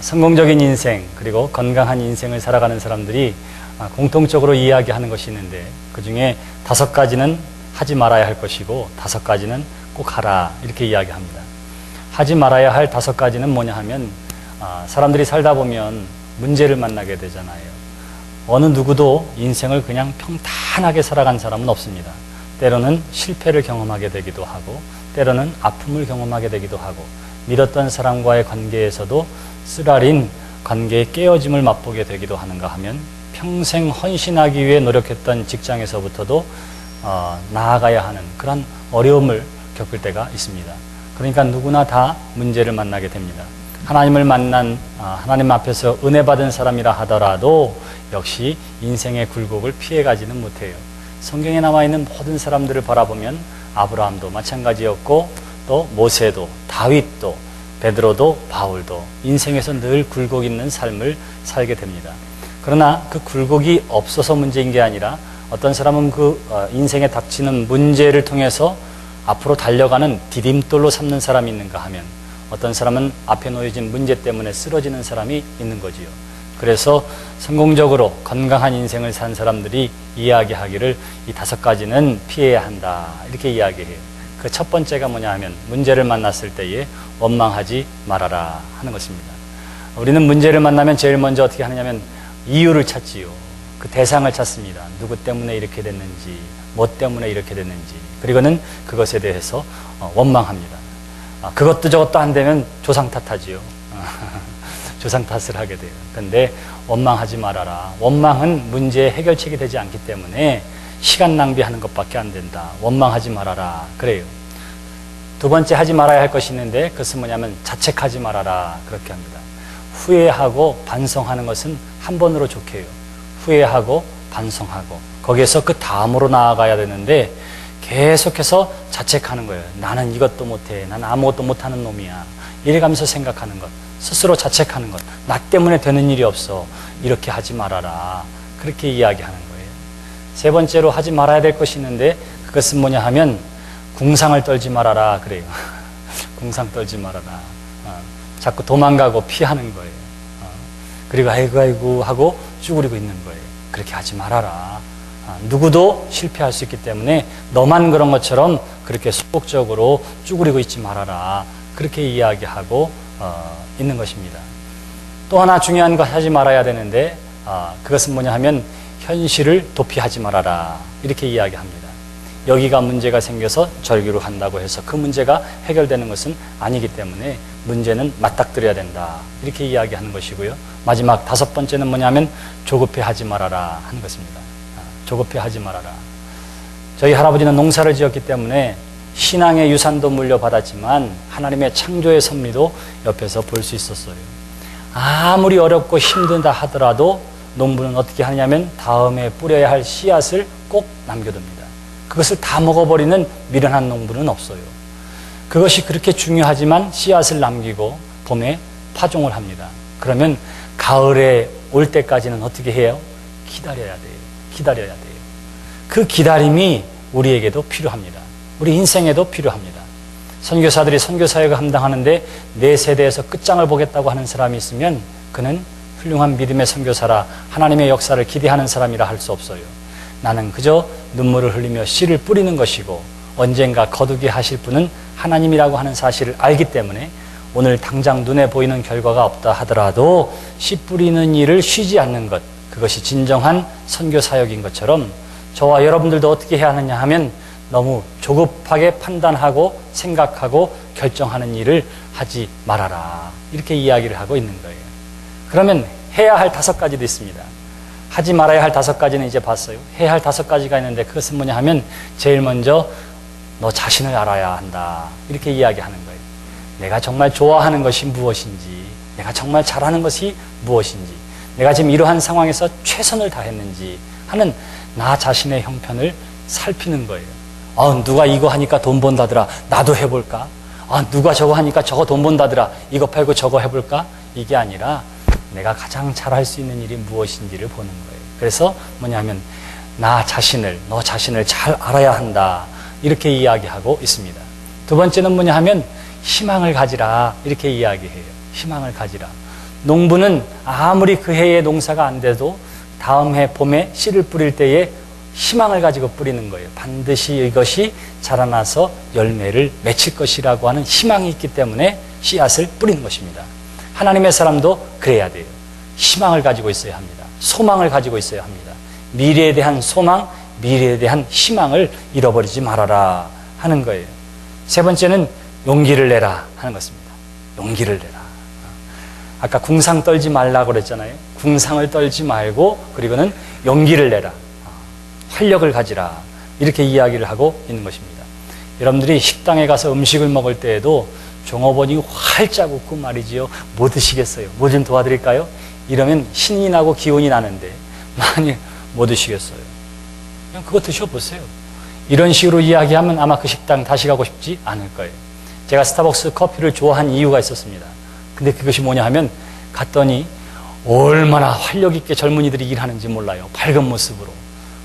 성공적인 인생 그리고 건강한 인생을 살아가는 사람들이 공통적으로 이야기하는 것이 있는데, 그 중에 5가지는 하지 말아야 할 것이고 5가지는 꼭 하라, 이렇게 이야기합니다. 하지 말아야 할 5가지는 뭐냐 하면, 사람들이 살다 보면 문제를 만나게 되잖아요. 어느 누구도 인생을 그냥 평탄하게 살아간 사람은 없습니다. 때로는 실패를 경험하게 되기도 하고, 때로는 아픔을 경험하게 되기도 하고, 믿었던 사람과의 관계에서도 쓰라린 관계의 깨어짐을 맛보게 되기도 하는가 하면, 평생 헌신하기 위해 노력했던 직장에서부터도 나아가야 하는 그런 어려움을 겪을 때가 있습니다. 그러니까 누구나 다 문제를 만나게 됩니다. 하나님을 만난, 하나님 앞에서 은혜 받은 사람이라 하더라도 역시 인생의 굴곡을 피해가지는 못해요. 성경에 나와 있는 모든 사람들을 바라보면 아브라함도 마찬가지였고, 또 모세도, 다윗도, 베드로도, 바울도 인생에서 늘 굴곡 있는 삶을 살게 됩니다. 그러나 그 굴곡이 없어서 문제인 게 아니라, 어떤 사람은 그 인생에 닥치는 문제를 통해서 앞으로 달려가는 디딤돌로 삼는 사람이 있는가 하면, 어떤 사람은 앞에 놓여진 문제 때문에 쓰러지는 사람이 있는 거지요. 그래서 성공적으로 건강한 인생을 산 사람들이 이야기하기를 이 5가지는 피해야 한다, 이렇게 이야기해요. 그 첫 번째가 뭐냐 하면, 문제를 만났을 때에 원망하지 말아라 하는 것입니다. 우리는 문제를 만나면 제일 먼저 어떻게 하느냐면 이유를 찾지요. 그 대상을 찾습니다. 누구 때문에 이렇게 됐는지, 뭐 때문에 이렇게 됐는지, 그리고는 그것에 대해서 원망합니다. 그것도 저것도 안 되면 조상 탓하지요. 조상 탓을 하게 돼요. 근데 원망하지 말아라. 원망은 문제의 해결책이 되지 않기 때문에 시간 낭비하는 것밖에 안 된다. 원망하지 말아라. 그래요. 두 번째 하지 말아야 할 것이 있는데, 그것은 뭐냐면 자책하지 말아라, 그렇게 합니다. 후회하고 반성하는 것은 한 번으로 좋게 해요. 후회하고 반성하고 거기에서 그 다음으로 나아가야 되는데, 계속해서 자책하는 거예요. 나는 이것도 못해, 난 아무것도 못하는 놈이야, 이래가면서 생각하는 것, 스스로 자책하는 것, 나 때문에 되는 일이 없어, 이렇게 하지 말아라, 그렇게 이야기하는 거예요. 세 번째로 하지 말아야 될 것이 있는데, 그것은 뭐냐 하면 궁상을 떨지 말아라, 그래요. 궁상 떨지 말아라. 자꾸 도망가고 피하는 거예요. 그리고 아이고 하고 쭈그리고 있는 거예요. 그렇게 하지 말아라. 누구도 실패할 수 있기 때문에 너만 그런 것처럼 그렇게 소극적으로 쭈그리고 있지 말아라, 그렇게 이야기하고 있는 것입니다. 또 하나 중요한 거 하지 말아야 되는데, 그것은 뭐냐 하면 현실을 도피하지 말아라, 이렇게 이야기합니다. 여기가 문제가 생겨서 절규를 한다고 해서 그 문제가 해결되는 것은 아니기 때문에 문제는 맞닥뜨려야 된다, 이렇게 이야기하는 것이고요. 마지막 5번째는 뭐냐면 조급해하지 말아라 하는 것입니다. 조급해하지 말아라. 저희 할아버지는 농사를 지었기 때문에 신앙의 유산도 물려받았지만 하나님의 창조의 섭리도 옆에서 볼 수 있었어요. 아무리 어렵고 힘들다 하더라도 농부는 어떻게 하냐면 다음에 뿌려야 할 씨앗을 꼭 남겨둡니다. 그것을 다 먹어버리는 미련한 농부는 없어요. 그것이 그렇게 중요하지만 씨앗을 남기고 봄에 파종을 합니다. 그러면 가을에 올 때까지는 어떻게 해요? 기다려야 돼요. 기다려야 돼요. 그 기다림이 우리에게도 필요합니다. 우리 인생에도 필요합니다. 선교사들이 선교사역을 감당하는데 내 세대에서 끝장을 보겠다고 하는 사람이 있으면 그는 훌륭한 믿음의 선교사라 하나님의 역사를 기대하는 사람이라 할 수 없어요. 나는 그저 눈물을 흘리며 씨를 뿌리는 것이고 언젠가 거두게 하실 분은 하나님이라고 하는 사실을 알기 때문에 오늘 당장 눈에 보이는 결과가 없다 하더라도 씨 뿌리는 일을 쉬지 않는 것, 그것이 진정한 선교 사역인 것처럼 저와 여러분들도 어떻게 해야 하느냐 하면 너무 조급하게 판단하고 생각하고 결정하는 일을 하지 말아라, 이렇게 이야기를 하고 있는 거예요. 그러면 해야 할 5가지도 있습니다. 하지 말아야 할 5가지는 이제 봤어요. 해야 할 5가지가 있는데 그것은 뭐냐 하면 제일 먼저 너 자신을 알아야 한다, 이렇게 이야기하는 거예요. 내가 정말 좋아하는 것이 무엇인지, 내가 정말 잘하는 것이 무엇인지, 내가 지금 이러한 상황에서 최선을 다했는지 하는 나 자신의 형편을 살피는 거예요. 누가 이거 하니까 돈 번다더라, 나도 해볼까? 누가 저거 하니까 저거 돈 번다더라, 이거 팔고 저거 해볼까? 이게 아니라 내가 가장 잘할 수 있는 일이 무엇인지를 보는 거예요. 그래서 뭐냐면 나 자신을, 너 자신을 잘 알아야 한다, 이렇게 이야기하고 있습니다. 두 번째는 뭐냐 하면 희망을 가지라, 이렇게 이야기해요. 희망을 가지라. 농부는 아무리 그 해의 농사가 안 돼도 다음 해 봄에 씨를 뿌릴 때에 희망을 가지고 뿌리는 거예요. 반드시 이것이 자라나서 열매를 맺힐 것이라고 하는 희망이 있기 때문에 씨앗을 뿌리는 것입니다. 하나님의 사람도 그래야 돼요. 희망을 가지고 있어야 합니다. 소망을 가지고 있어야 합니다. 미래에 대한 소망, 미래에 대한 희망을 잃어버리지 말아라 하는 거예요. 세 번째는 용기를 내라 하는 것입니다. 용기를 내라. 아까 궁상 떨지 말라고 그랬잖아요. 궁상을 떨지 말고 그리고는 용기를 내라. 활력을 가지라. 이렇게 이야기를 하고 있는 것입니다. 여러분들이 식당에 가서 음식을 먹을 때에도 종업원이 활짝 웃고 말이지요. 뭐 드시겠어요? 뭐 좀 도와드릴까요? 이러면 신이 나고 기운이 나는데 만일 뭐 드시겠어요? 그냥 그거 드셔보세요. 이런 식으로 이야기하면 아마 그 식당 다시 가고 싶지 않을 거예요. 제가 스타벅스 커피를 좋아한 이유가 있었습니다. 근데 그것이 뭐냐 하면 갔더니 얼마나 활력 있게 젊은이들이 일하는지 몰라요. 밝은 모습으로.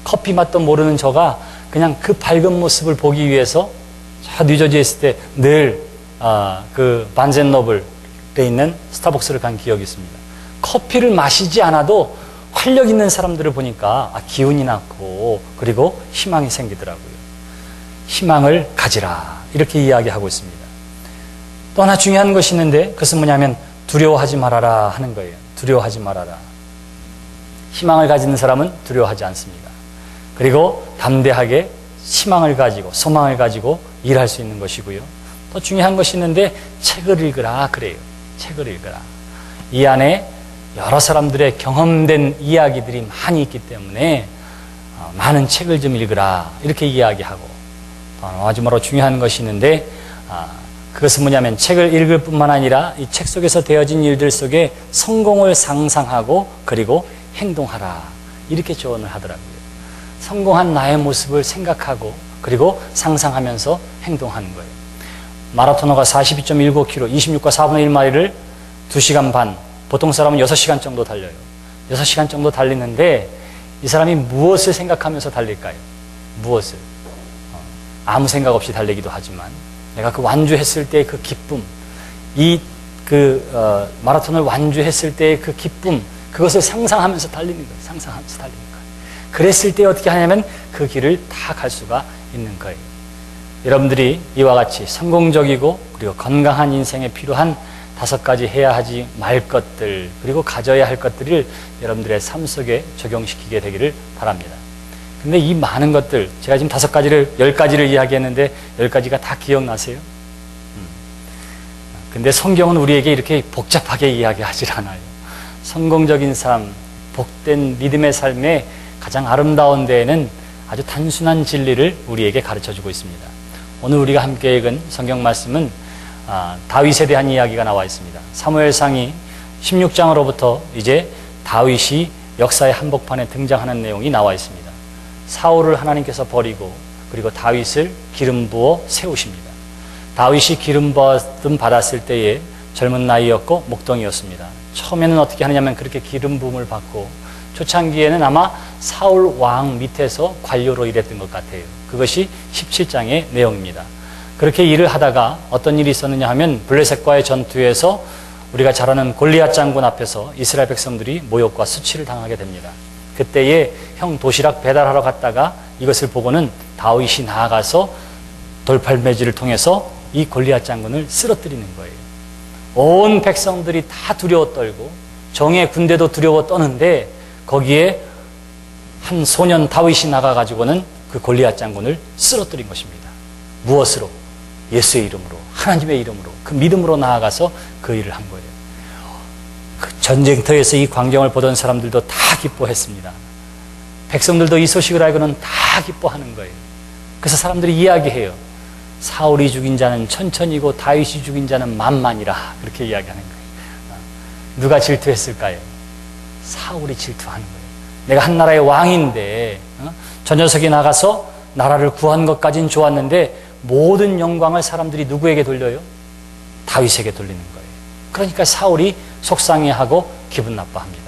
커피 맛도 모르는 저가 그냥 그 밝은 모습을 보기 위해서 저 뉴저지에 있을 때 늘 그 반젠노블에 있는 스타벅스를 간 기억이 있습니다. 커피를 마시지 않아도 활력 있는 사람들을 보니까 기운이 났고 그리고 희망이 생기더라고요. 희망을 가지라 이렇게 이야기하고 있습니다. 또 하나 중요한 것이 있는데 그것은 뭐냐면 두려워하지 말아라 하는 거예요. 두려워하지 말아라. 희망을 가지는 사람은 두려워하지 않습니다. 그리고 담대하게 희망을 가지고 소망을 가지고 일할 수 있는 것이고요. 또 중요한 것이 있는데 책을 읽으라 그래요. 책을 읽으라. 이 안에 여러 사람들의 경험된 이야기들이 많이 있기 때문에 많은 책을 좀 읽으라 이렇게 이야기하고 또 마지막으로 중요한 것이 있는데 그것은 뭐냐면 책을 읽을 뿐만 아니라 이 책 속에서 되어진 일들 속에 성공을 상상하고 그리고 행동하라 이렇게 조언을 하더라고요. 성공한 나의 모습을 생각하고 그리고 상상하면서 행동하는 거예요. 마라토너가 42.19km 26과 4분의 1마일을 2시간 반 보통 사람은 6시간 정도 달려요. 6시간 정도 달리는데 이 사람이 무엇을 생각하면서 달릴까요? 무엇을? 아무 생각 없이 달리기도 하지만 내가 그 완주했을 때의 그 기쁨, 마라톤을 완주했을 때의 그 기쁨, 그것을 상상하면서 달리는 거예요. 상상하면서 달리는 거예요. 그랬을 때 어떻게 하냐면 그 길을 다 갈 수가 있는 거예요. 여러분들이 이와 같이 성공적이고 그리고 건강한 인생에 필요한 5가지 해야 하지 말 것들 그리고 가져야 할 것들을 여러분들의 삶 속에 적용시키게 되기를 바랍니다. 근데 이 많은 것들 제가 지금 10가지를 이야기했는데 10가지가 다 기억나세요? 근데 성경은 우리에게 이렇게 복잡하게 이야기하지 않아요. 성공적인 삶, 복된 믿음의 삶의 가장 아름다운 데에는 아주 단순한 진리를 우리에게 가르쳐주고 있습니다. 오늘 우리가 함께 읽은 성경 말씀은 다윗에 대한 이야기가 나와 있습니다. 사무엘상이 16장으로부터 이제 다윗이 역사의 한복판에 등장하는 내용이 나와 있습니다. 사울을 하나님께서 버리고 그리고 다윗을 기름 부어 세우십니다. 다윗이 기름 부음 받았을 때에 젊은 나이였고 목동이었습니다. 처음에는 어떻게 하느냐면 그렇게 기름 부음을 받고 초창기에는 아마 사울 왕 밑에서 관료로 일했던 것 같아요. 그것이 17장의 내용입니다. 그렇게 일을 하다가 어떤 일이 있었느냐 하면 블레셋과의 전투에서 우리가 잘 아는 골리앗 장군 앞에서 이스라엘 백성들이 모욕과 수치를 당하게 됩니다. 그때에 형 도시락 배달하러 갔다가 이것을 보고는 다윗이 나아가서 돌팔매질을 통해서 이 골리앗 장군을 쓰러뜨리는 거예요. 온 백성들이 다 두려워 떨고 정의 군대도 두려워 떠는데 거기에 한 소년 다윗이 나가가지고는 그 골리앗 장군을 쓰러뜨린 것입니다. 무엇으로? 예수의 이름으로, 하나님의 이름으로, 그 믿음으로 나아가서 그 일을 한 거예요. 그 전쟁터에서 이 광경을 보던 사람들도 다 기뻐했습니다. 백성들도 이 소식을 알고는 다 기뻐하는 거예요. 그래서 사람들이 이야기해요. 사울이 죽인 자는 천천히고 다윗이 죽인 자는 만만이라 그렇게 이야기하는 거예요. 누가 질투했을까요? 사울이 질투하는 거예요. 내가 한 나라의 왕인데 저 녀석이 나가서 나라를 구한 것까진 좋았는데 모든 영광을 사람들이 누구에게 돌려요? 다윗에게 돌리는 거예요. 그러니까 사울이 속상해하고 기분 나빠합니다.